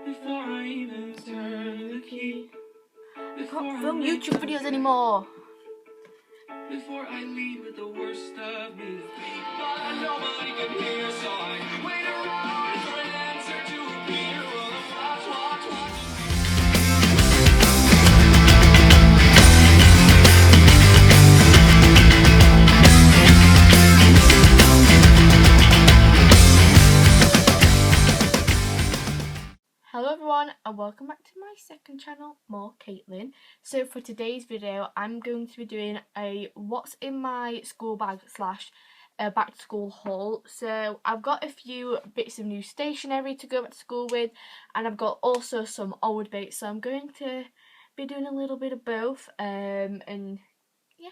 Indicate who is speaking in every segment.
Speaker 1: Before I even turn the key.
Speaker 2: We can't film YouTube videos anymore.
Speaker 1: Before I lead with the worst of me. But nobody can hear, so I wait around for an answer to appear. Well, watch.
Speaker 2: Hello everyone and welcome back to my second channel, More Caitlin. So for today's video I'm going to be doing a what's in my school bag slash back to school haul. So I've got a few bits of new stationery to go back to school with, and I've got also some old bits, so I'm going to be doing a little bit of both and yeah.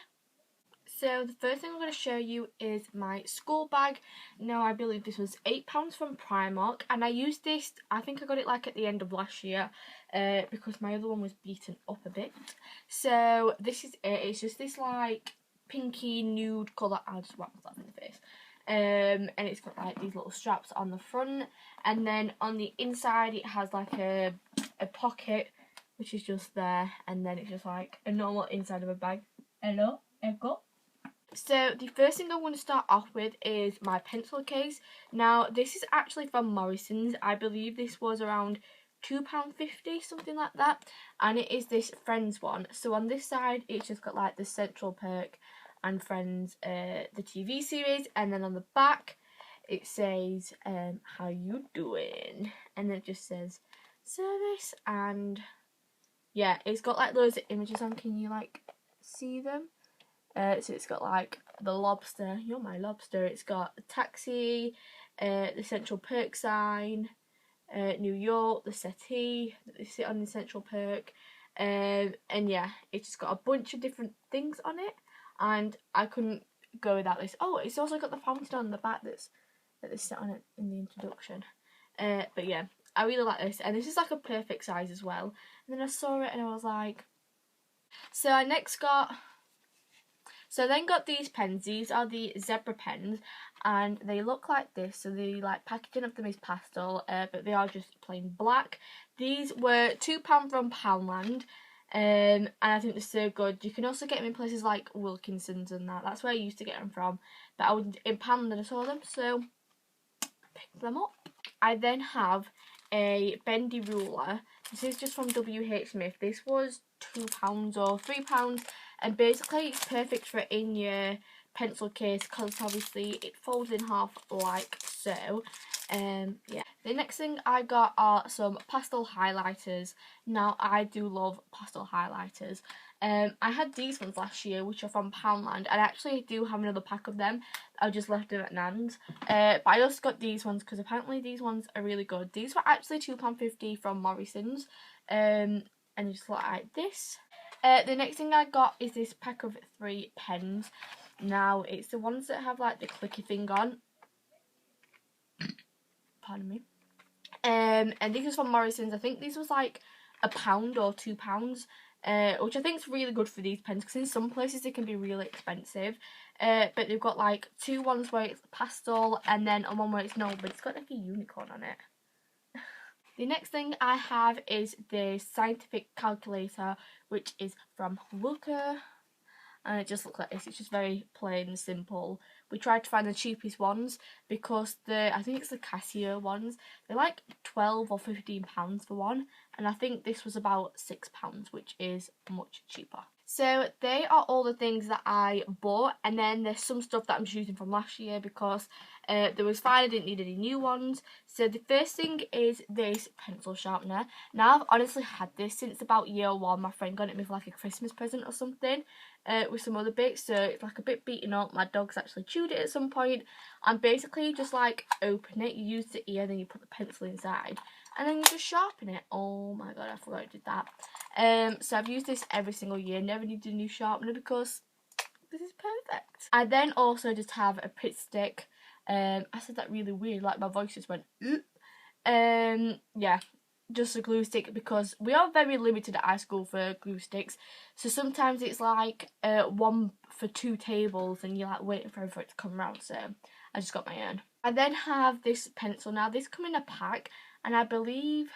Speaker 2: So the first thing I'm going to show you is my school bag. Now I believe this was £8 from Primark, and I used this, I think I got it like at the end of last year because my other one was beaten up a bit. So this is it. It's just this like pinky nude colour. I'll just wrap that in the face. And it's got like these little straps on the front, and then on the inside it has like a pocket which is just there, and then it's just like a normal inside of a bag. Hello, Echo. So the first thing I want to start off with is my pencil case. Now this is actually from Morrison's. I believe this was around £2.50, something like that, and it is this Friends one. So on this side it's just got like the Central Perk and Friends, the TV series, and then on the back it says how you doing, and it just says service, and yeah, it's got like loads of images on. Can you like see them? So it's got like the lobster, you're my lobster, it's got a taxi, the Central Perk sign, New York, the settee that they sit on in Central Perk, and yeah, it's just got a bunch of different things on it, and I couldn't go without this. Oh, it's also got the fountain on the back that they sit on it in the introduction. But yeah, I really like this, and this is like a perfect size as well. And then I saw it and I was like, so I then got these pens. These are the zebra pens, and they look like this. So the like packaging of them is pastel, but they are just plain black. These were £2 from Poundland, and I think they're so good. You can also get them in places like Wilkinson's and that. That's where I used to get them from. But I was in Poundland and I saw them, so picked them up. I then have a bendy ruler. This is just from WH Smith. This was £2 or £3, and basically it's perfect for in your pencil case because obviously it folds in half like so. Yeah. The next thing I got are some pastel highlighters. Now I do love pastel highlighters. I had these ones last year, which are from Poundland, and I actually do have another pack of them. I just left them at Nan's. But I also got these ones because apparently these ones are really good. These were actually £2.50 from Morrison's, and you just look like this. The next thing I got is this pack of 3 pens. Now it's the ones that have like the clicky thing on. Pardon me. And these was from Morrison's. I think these was like £1 or £2. Which I think is really good for these pens because in some places they can be really expensive. But they've got like 2 ones where it's pastel and then one where it's no, but it's got like a unicorn on it. The next thing I have is the scientific calculator, which is from Looker. And it just looks like this. It's just very plain and simple. We tried to find the cheapest ones because I think it's the Casio ones. They're like £12 or £15 for one, and I think this was about £6, which is much cheaper. So they are all the things that I bought, and then there's some stuff that I'm just using from last year because there was fine, I didn't need any new ones. So the first thing is this pencil sharpener. Now I've honestly had this since about year 1. My friend got it me for like a Christmas present or something, with some other bits, so it's like a bit beaten up. My dog's actually chewed it at some point, and basically you just like open it, you use the ear, then you put the pencil inside, and then you just sharpen it. Oh my god, I forgot I did that. So I've used this every single year, never needed a new sharpener because this is perfect. I then also just have a Pritt stick. I said that really weird, like my voice just went yeah, just a glue stick because we are very limited at high school for glue sticks, so sometimes it's like 1 for 2 tables and you're like waiting for it to come around, so I just got my own. I then have this pencil. Now this come in a pack, and I believe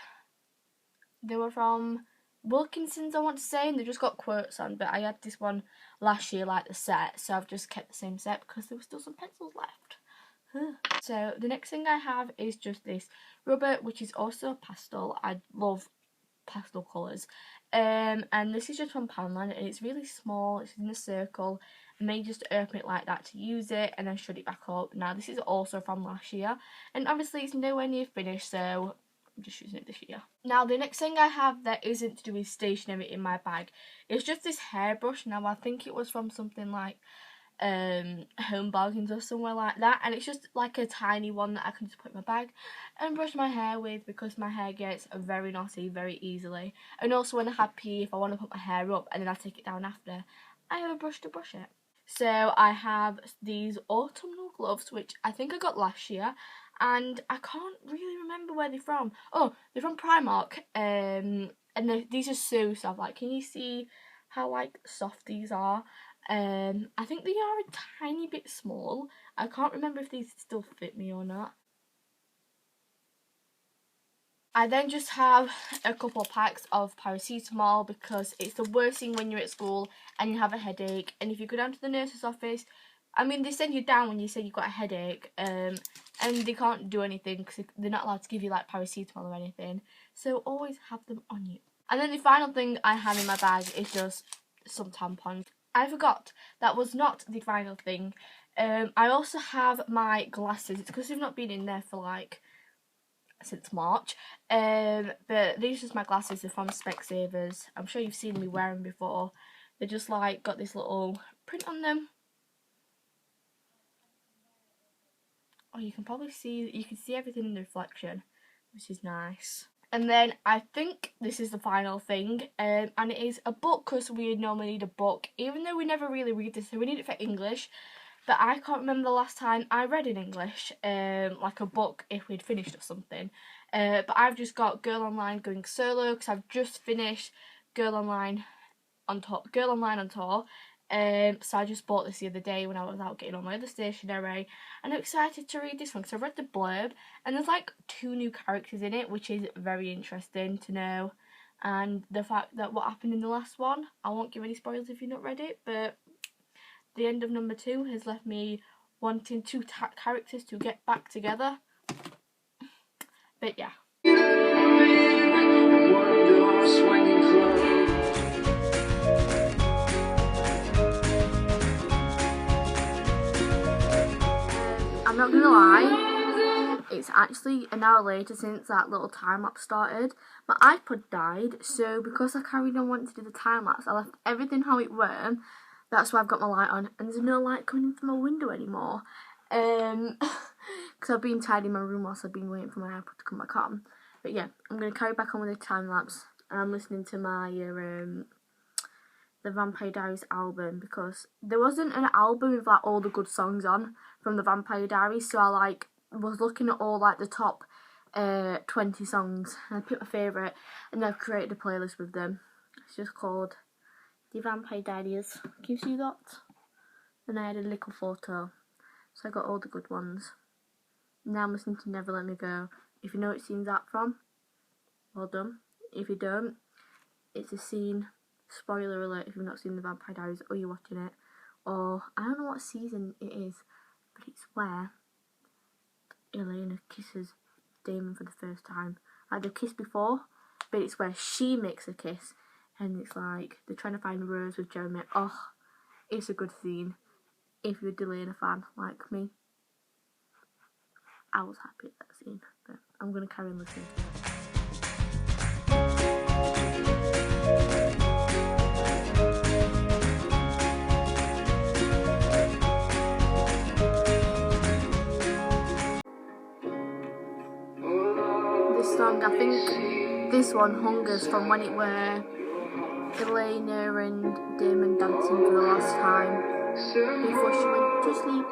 Speaker 2: They were from Wilkinson's, I want to say, and they just got quotes on, but I had this one last year, like the set, so I've just kept the same set because there were still some pencils left. So the next thing I have is just this rubber, which is also pastel. I love pastel colours. And this is just from Poundland, and it's really small, it's in a circle, and then you just open it like that to use it, and then shut it back up. Now this is also from last year, and obviously it's nowhere near finished, so I'm just using it this year. Now the next thing I have that isn't to do with stationery in my bag is just this hairbrush. Now I think it was from something like Home Bargains or somewhere like that, and it's just like a tiny one that I can just put in my bag and brush my hair with, because my hair gets very knotty very easily, and also when I have pee, if I want to put my hair up and then I take it down after, I have a brush to brush it. So I have these autumnal gloves, which I think I got last year, and I can't really remember where they're from. Oh, they're from Primark, and these are so soft. Like, can you see how like soft these are? I think they are a tiny bit small. I can't remember if these still fit me or not. I then just have a couple packs of paracetamol, because it's the worst thing when you're at school and you have a headache, and if you go down to the nurse's office, I mean, they send you down when you say you've got a headache, and they can't do anything because they're not allowed to give you like paracetamol or anything, so always have them on you. And then the final thing I have in my bag is just some tampons. I forgot that was not the final thing. I also have my glasses. It's because they've not been in there for like since March, but these are just my glasses. They're from Specsavers. I'm sure you've seen me wear them before. They're just like got this little print on them. Oh, you can probably see, you can see everything in the reflection, which is nice. And then I think this is the final thing, and it is a book, because we normally need a book, even though we never really read this, so we need it for English. But I can't remember the last time I read in English, like a book, if we'd finished or something. But I've just got Girl Online Going Solo, because I've just finished Girl Online on Tour. So I just bought this the other day when I was out getting all my other stationery, and I'm excited to read this one because I read the blurb, and there's like 2 new characters in it, which is very interesting to know. And the fact that what happened in the last one, I won't give any spoilers if you've not read it, but the end of number 2 has left me wanting 2 characters to get back together. But yeah. I'm not gonna lie, it's actually an hour later since that little time lapse started. My iPod died, so because I carried on wanting to do the time lapse, I left everything how it were. That's why I've got my light on, and there's no light coming in from my window anymore. Because I've been tidying my room whilst I've been waiting for my iPod to come back on. But yeah, I'm gonna carry back on with the time lapse, and I'm listening to my the Vampire Diaries album, because there wasn't an album with like all the good songs on from the Vampire Diaries, so I like was looking at all like the top 20 songs, and I picked my favourite, and I've created a playlist with them. It's just called The Vampire Diaries. Can you see that? Then I had a little photo, so I got all the good ones. Now I'm listening to Never Let Me Go. If you know what scene's that from, well done. If you don't, it's a scene, spoiler alert if you've not seen The Vampire Diaries or you're watching it, or I don't know what season it is, but it's where Elena kisses Damon for the first time. Like they've kissed before, but it's where she makes a kiss, and it's like they're trying to find Rose with Jeremy. Oh, it's a good scene. If you're a Delana fan like me, I was happy at that scene, but I'm going to carry on listening to it. This song, I think this one hungers from when it were Elena and Damon dancing for the last time before she went to sleep.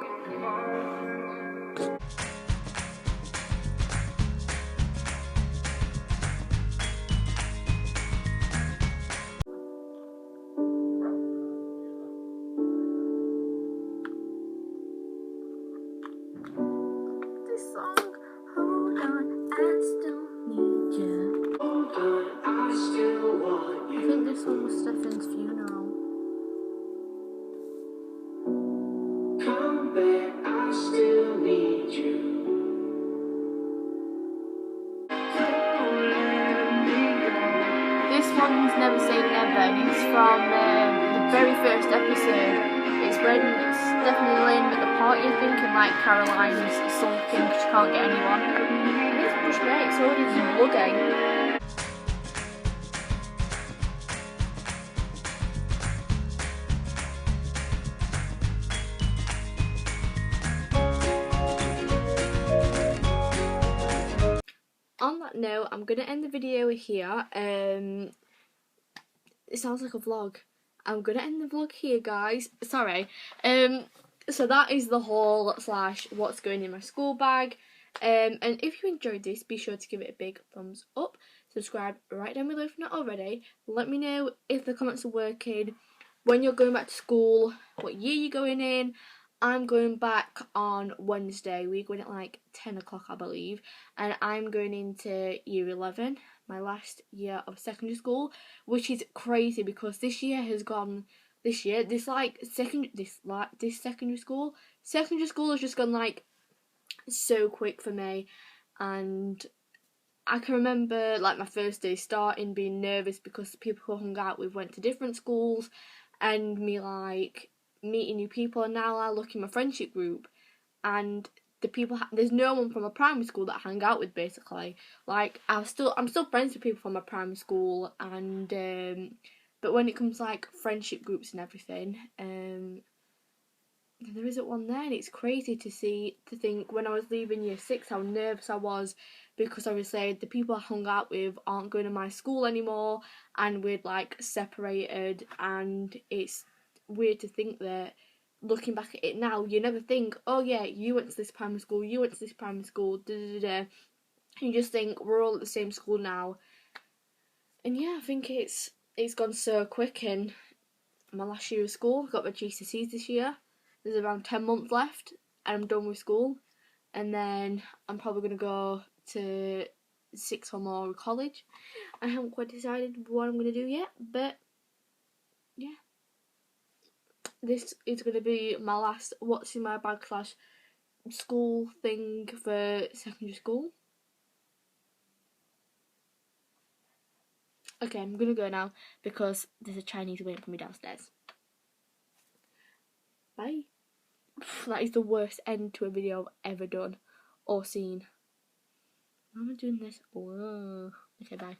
Speaker 2: This song, hold on, I still need you. Hold on, one's Never Say Never, and it's from the very first episode. It's when Stephanie Lynn at the party, I think, and like Caroline's sulking because she can't get anyone. And it's pushed me, it's already vlogging. On that note, I'm going to end the video here. It sounds like a vlog. I'm going to end the vlog here, guys. Sorry. So that is the haul / what's going in my school bag. And if you enjoyed this, be sure to give it a big thumbs up. Subscribe right down below if not already. Let me know if the comments are working, when you're going back to school, what year you're going in. I'm going back on Wednesday. We're going at like 10 o'clock, I believe. And I'm going into year 11, my last year of secondary school, which is crazy because this year has gone. This secondary school has just gone like so quick for me. And I can remember like my first day starting, being nervous because the people who I hung out with went to different schools, and me like meeting new people. And now I look in my friendship group, and the people there's no one from a primary school that I hang out with basically. Like I'm still friends with people from my primary school, and but when it comes to like friendship groups and everything, there isn't one there, and it's crazy to think when I was leaving year 6 how nervous I was, because obviously the people I hung out with aren't going to my school anymore, and we're like separated. And it's weird to think that, looking back at it now, you never think, oh yeah, you went to this primary school, you went to this primary school, da da da. You just think we're all at the same school now. And yeah, I think it's gone so quick. In my last year of school, I got my GCSEs this year. There's around 10 months left and I'm done with school, and then I'm probably going to go to sixth or more college. I haven't quite decided what I'm going to do yet, but yeah, this is going to be my last what's in my bag / school thing for secondary school. Okay, I'm going to go now because there's a Chinese waiting for me downstairs. Bye. That is the worst end to a video I've ever done or seen. Why am I doing this? Oh. Okay, bye.